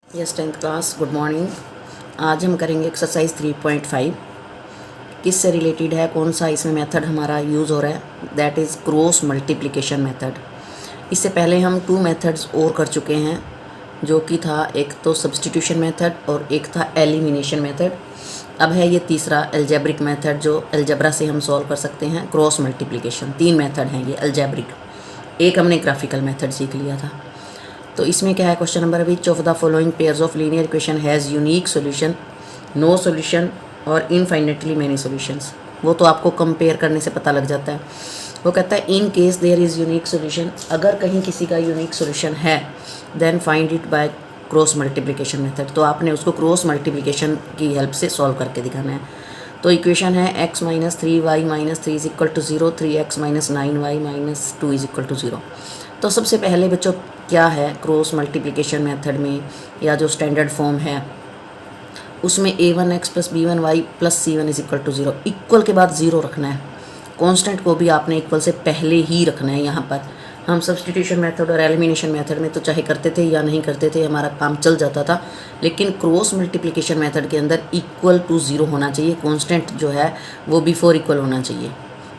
Yes 10th class, good morning. आज हम करेंगे एक्सरसाइज 3.5। किस से रिलेटेड है, कौन सा इसमें मेथड हमारा यूज़ हो रहा है, that is cross multiplication method. इससे पहले हम 2 मेथड्स और कर चुके हैं, जो कि था एक तो सब्स्टिट्यूशन मेथड और एक था एलिमिनेशन मेथड। अब है ये तीसरा अलजेब्रिक मेथड, जो अलजेब्रा से हम सॉल्व कर सकते हैं क्रॉस मल्टीप्लिकेशन। 3 मेथड हैं ये अलजेब्रिक, एक हमने ग्राफिकल मेथड सीख लिया था। तो इसमें क्या है, question number which of the following pairs of linear equation has unique solution, no solution और इनफाइनेटली मैनी सॉल्यूशंस। वो तो आपको कंपेयर करने से पता लग जाता है। वो कहता है in case there is unique solution, अगर कहीं किसी का यूनिक सॉल्यूशन है then find it by cross multiplication method. तो आपने उसको क्रॉस मल्टीप्लिकेशन की हेल्प से सॉल्व करके दिखाना है। तो इक्वेशन है x minus 3y minus 3 is equal to 0, 3x minus 9y minus 2 is equal to 0। तो सबसे पहले बच्चों क्या है, क्रॉस मल्टीप्लिकेशन मेथड में या जो स्टैंडर्ड फॉर्म है उसमें a1x plus b1y plus c1 is equal to 0। Equal के बाद 0 रखना है, कांस्टेंट को भी आपने इक्वल से पहले ही रखना है। यहाँ पर हम सब्स्टिट्यूशन मेथड और एलिमिनेशन मेथड में तो चाहे करते थे या नहीं करते थे, हमारा काम चल जाता था, लेकिन क्रॉस मल्टीप्लिकेशन मेथड के अंदर इक्वल टू 0 होना चाहिए, कांस्टेंट जो है वो बिफोर इक्वल होना चाहिए।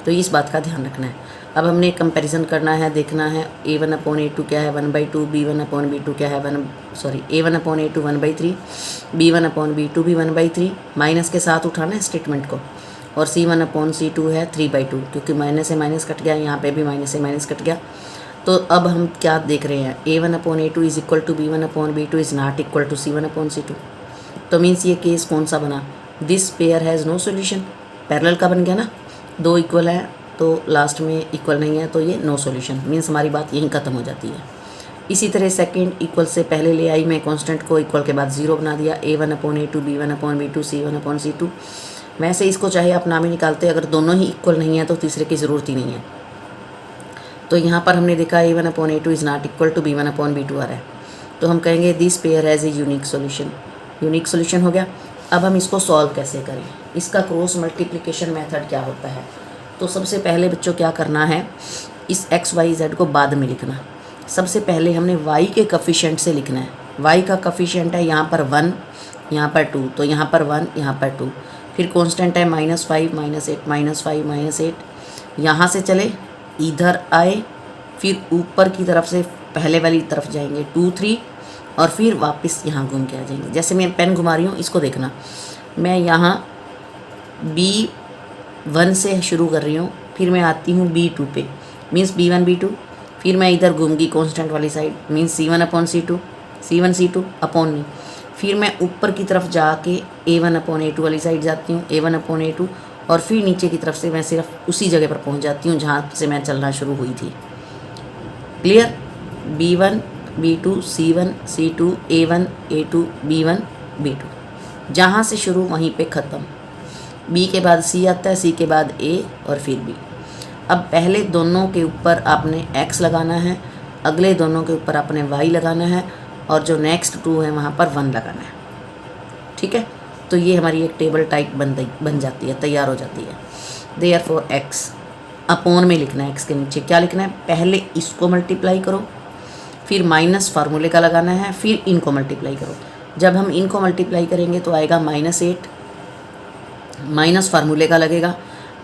तो इस बात का ध्यान रखना है। अब हमने कंपैरिजन करना है, देखना है a1/a2 क्या है 1/2, b1/b2 क्या है a1/a2 1/3, b1/b2 भी 1/3, माइनस के साथ उठाना है स्टेटमेंट को, और c1/c2 है 3/2, क्योंकि माइनस से माइनस कट गया, यहाँ पे भी माइनस से माइनस कट गया। तो अब हम क्या देख रहे हैं, a1/a2 is equal to b1/b2 is not equal to c1/c2। तो मीन्स ये केस कौन सा बना, this pair has no solution. Parallel का बन गया ना, 2 इक्वल है तो लास्ट में इक्वल नहीं है, तो ये नो सॉल्यूशन, मीन्स हमारी बात यहीं ख़त्म हो जाती है। इसी तरह सेकंड इक्वल से पहले ले आई मैं कांस्टेंट को, इक्वल के बाद 0 बना दिया, a1/a2 b1/b2 c1/c2। वैसे इसको चाहे आप नाम ही निकालते, अगर दोनों ही इक्वल नहीं है तो तीसरे की ज़रूरत ही नहीं है। तो यहाँ पर हमने देखा a1/a2 is not equal to b1/b2 आ रहा है, तो हम कहेंगे this pair has a unique solution. Unique solution हो गया। अब हम इसको सॉल्व कैसे करें, इसका क्रॉस मल्टीप्लिकेशन मेथड क्या होता है। तो सबसे पहले बच्चों क्या करना है, इस x y z को बाद में लिखना। सबसे पहले हमने y के कफिशिएंट से लिखना है। y का कफिशिएंट है यहाँ पर 1, यहाँ पर 2, तो यहाँ पर 1, यहाँ पर 2। फिर कांस्टेंट है -5 -8 -5 -8। यहाँ से चले इधर आए, फिर ऊपर की तरफ से पहले वाली तरफ जाएंगे 2 3, और फिर वापस यहाँ घूम के आ जाएंगे। जैसे मैं पेन घुमा रही हूँ, इसको देखना, मैं यहाँ B1 से शुरू कर रही हूँ, फिर मैं आती हूँ B2 पे, मीन्स B1 B2, फिर मैं इधर घूमगी कांस्टेंट वाली side, means C1/C2, C1 C2 upon नहीं, फिर मैं ऊपर की तरफ जाके a1/a2 वाली साइड जाती हूँ, a1/a2, और फिर नीचे की तरफ से मैं सिर्फ उसी जगह पर पहुँच जाती हूँ जहाँ से मैं चलना शुरू हुई थी। Clear, B1 B2 C1 C2 A1 A2 B1 B2, जहाँ से शुरू वहीं पे ख़त्म। B के बाद C आता है, C के बाद A और फिर B। अब पहले दोनों के ऊपर आपने X लगाना है, अगले दोनों के ऊपर आपने Y लगाना है, और जो नेक्स्ट 2 है वहाँ पर 1 लगाना है। ठीक है, तो ये हमारी एक टेबल टाइप बन जाती है, तैयार हो जाती है। देयरफॉर X अपॉन में लिखना है, X के नीचे क्या लिखना है, पहले इसको मल्टीप्लाई करो, फिर माइनस फार्मूले का लगाना है, फिर इनको मल्टीप्लाई करो। जब हम इनको मल्टीप्लाई करेंगे तो आएगा -8, माइनस फार्मूले का लगेगा।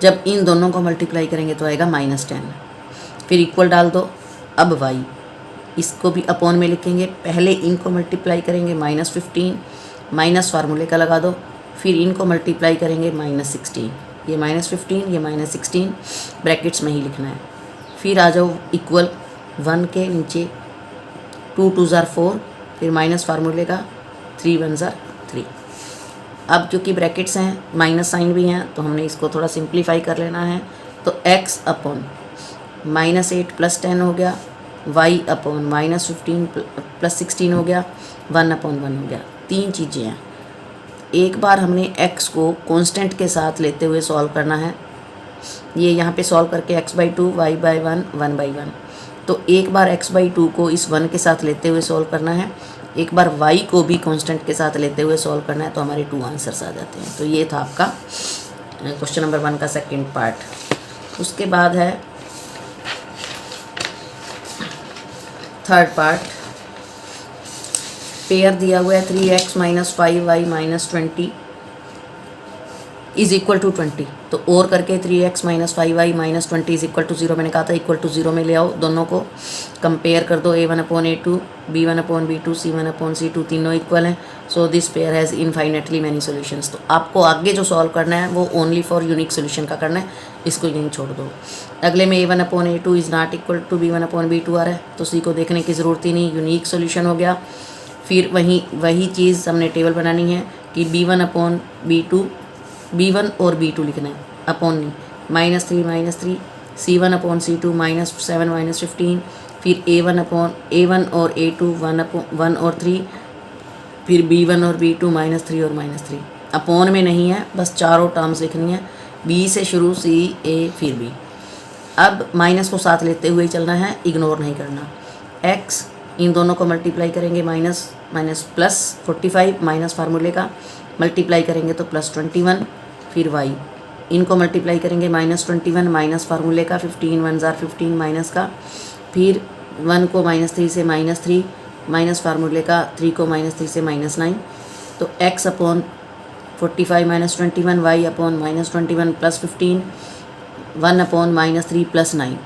जब इन दोनों को मल्टीप्लाई करेंगे तो आएगा -10, फिर इक्वल डाल दो। अब y, इसको भी अपॉन में लिखेंगे, पहले इनको मल्टीप्लाई करेंगे -15, माइनस फार्मूले का लगा दो, फिर इनको मल्टीप्लाई करेंगे -16, ये -15 ये -16, ब्रैकेट्स में ही लिखना है। फिर आ जाओ इक्वल 1 के नीचे, 2 2 ज़ार 4, फिर माइनस फार्मूले का 3 1 ज़ार 3। अब क्योंकि ब्रैकेट्स हैं, माइनस साइन भी हैं, तो हमने इसको थोड़ा सिंप्लीफाई कर लेना है। तो x अपॉन -8 + 10 हो गया, y अपॉन -15 + 16 हो गया, 1/1 हो गया। 3 चीज़ें हैं। एक बार हमने x को कांस्टेंट के साथ लेते हुए सॉल्व करना है, ये यहाँ पे सॉल्व करके x/2 y/1 1/1। तो एक बार x/2 को इस 1 के साथ लेते हुए सॉल्व करना है, एक बार y को भी कांस्टेंट के साथ लेते हुए सॉल्व करना है, तो हमारे 2 आंसर्स आ जाते हैं। तो ये था आपका क्वेश्चन नंबर 1 का सेकंड पार्ट। उसके बाद है थर्ड पार्ट, पेयर दिया हुआ है 3x minus 5y minus 20 is equal to 20, तो और करके 3x minus 5y minus 20 is equal to 0 मैंने कहा था, इक्वल टू 0 में ले आओ, दोनों को कंपेयर कर दो, a1/a2 b1/b2 c1/c2 तीनों इक्वल हैं, so this pair has infinitely many solutions. तो आपको आगे जो सॉल्व करना है वो ओनली फॉर यूनिक सोल्यूशन का करना है, इसको यहीं छोड़ दो। अगले में a1/a2 is not equal to b1/b2 आ रहा है, तो सी को देखने की ज़रूरत ही नहीं, यूनिक सोल्यूशन हो गया। फिर वही चीज़ हमने टेबल बनानी है कि b1 और b2 लिखना है, अपॉन नहीं, -3 c1/c2 -7 -15, फिर a1 और a2 1 और 3, फिर b1 और b2 -3 और -3, अपॉन में नहीं है, बस चारों टर्म्स लिखनी है, b से शुरू, c a फिर b। अब माइनस को साथ लेते हुए ही चलना है, इग्नोर नहीं करना। x इन दोनों को मल्टीप्लाई करेंगे, माइनस प्लस 45 माइनस फार्मूले का मल्टीप्लाई करेंगे तो +21, फिर y इनको मल्टीप्लाई करेंगे -21 माइनस फार्मूले का 15 1 जार 15 माइनस का, फिर 1 को -3 से -3 माइनस फार्मूले का 3 को -3 से -9, तो x upon 45 -21 y upon -21 plus 15 1 upon -3 plus 9,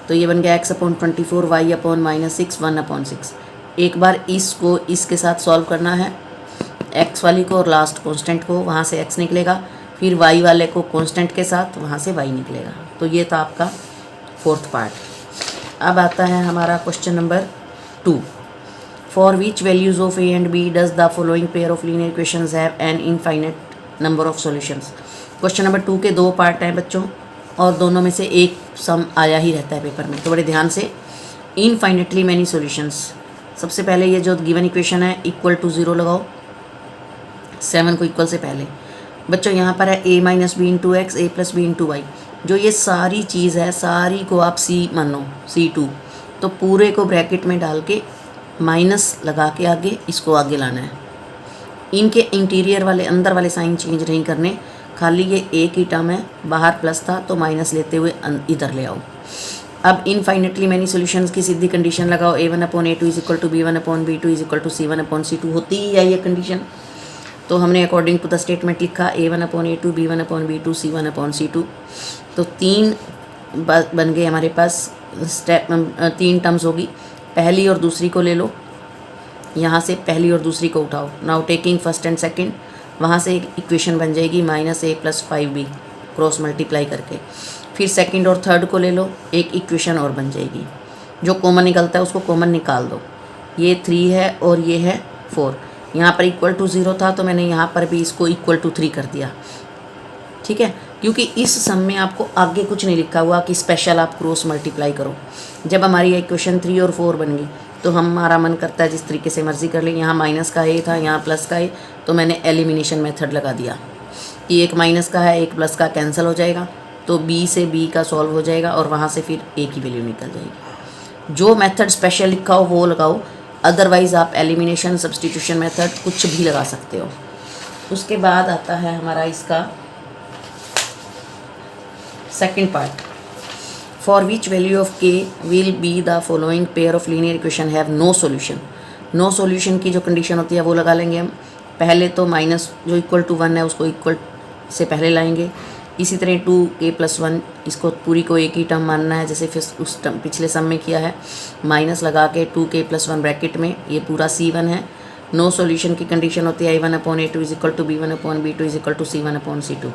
तो ये बन गया x upon 24 y upon -6 1 upon 6। एक बार इसको इसके साथ सॉल्व करना है, x वाली को और लास्ट कांस्टेंट को, वहाँ से x निकलेगा, फिर y वाले को कांस्टेंट के साथ, वहाँ से y निकलेगा। तो ये था आपका फोर्थ पार्ट। अब आता है हमारा question number 2। For which values of a and b does the following pair of linear equations have an infinite number of solutions. Question number 2 के 2 पार्ट हैं बच्चों, और दोनों में से एक सम आया ही रहता है पेपर में, तो बड़े ध्यान से। इनफाइनेटली मैनी सॉल्यूशंस, सबसे पहले ये जो गिवन इक्वेशन है इक्वल टू 0 लगाओ, 7 को इक्वल से पहले बच्चों यहाँ पर है a minus B into X a plus B into Y, जो ये सारी चीज़ है सारी को आप c मानो, c2, तो पूरे को ब्रैकेट में डाल के माइनस लगा के आगे इसको आगे लाना है। इनके इंटीरियर वाले अंदर वाले साइन चेंज नहीं करने, खाली ये एक ही टर्म है, बाहर प्लस था तो माइनस लेते हुए इधर ले आओ। अब इनफाइनेटली मैनी सॉल्यूशंस की सीधी कंडीशन लगाओ, a1/a2 is equal to b1/b2 is equal to c1/c2 होती ही है ये कंडीशन। तो हमने अकॉर्डिंग टू द स्टेटमेंट लिखा a1/a2 b1/b2 c1/c2। तो 3 बन गए हमारे पास, 3 टर्म्स होगी, पहली और दूसरी को ले लो, यहाँ से पहली और दूसरी को उठाओ, now taking first and second, वहाँ से एक इक्वेशन बन जाएगी -a + 5b क्रॉस मल्टीप्लाई करके, फिर सेकंड और थर्ड को ले लो, एक इक्वेशन और बन जाएगी, जो कॉमन निकलता है उसको कॉमन निकाल दो, ये 3 है और ये है 4, यहाँ पर इक्वल टू 0 था तो मैंने यहाँ पर भी इसको इक्वल टू 3 कर दिया, ठीक है, क्योंकि इस सम में आपको आगे कुछ नहीं लिखा हुआ कि स्पेशल आप क्रॉस मल्टीप्लाई करो। जब हमारी इक्वेशन 3 और 4 बन गई तो हमारा मन करता है जिस तरीके से मर्जी कर ले, यहाँ माइनस का a था, यहाँ प्लस का a, तो मैंने एलिमिनेशन मेथड लगा दिया कि एक माइनस का है एक प्लस का कैंसिल हो जाएगा, तो b से b का सॉल्व हो जाएगा और वहाँ से फिर a की वैल्यू निकल जाएगी। जो मेथड स्पेशल लिखा हो वो लगाओ, अदरवाइज़ आप एलिमिनेशन सब्स्टिट्यूशन मेथड कुछ भी लगा सकते हो। उसके बाद आता है हमारा इसका second part, for which value of k will be the following pair of linear equation have no solution. No solution की जो कंडीशन होती है वो लगा लेंगे हम। पहले तो माइनस जो इक्वल टू 1 है उसको इक्वल से पहले लाएंगे, इसी तरह 2k + 1 इसको पूरी को एक ही टर्म मानना है, जैसे फिर उस टर्म पिछले सम में किया है, माइनस लगा के 2k + 1 ब्रैकेट में, ये पूरा c1 है। नो सॉल्यूशन की कंडीशन होती है a1/a2 is equal to b1/b2 is equal to c1/c2।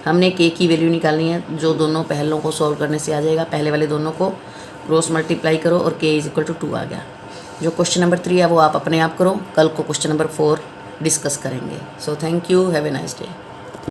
हमने k की वैल्यू निकालनी है, जो दोनों पहलों को सॉल्व करने से आ जाएगा, पहले वाले दोनों को क्रॉस मल्टीप्लाई करो और k इज इक्वल टू 2 आ गया। जो क्वेश्चन नंबर 3 है वो आप अपने आप करो, कल को क्वेश्चन नंबर 4 डिस्कस करेंगे। So thank you, have a nice day.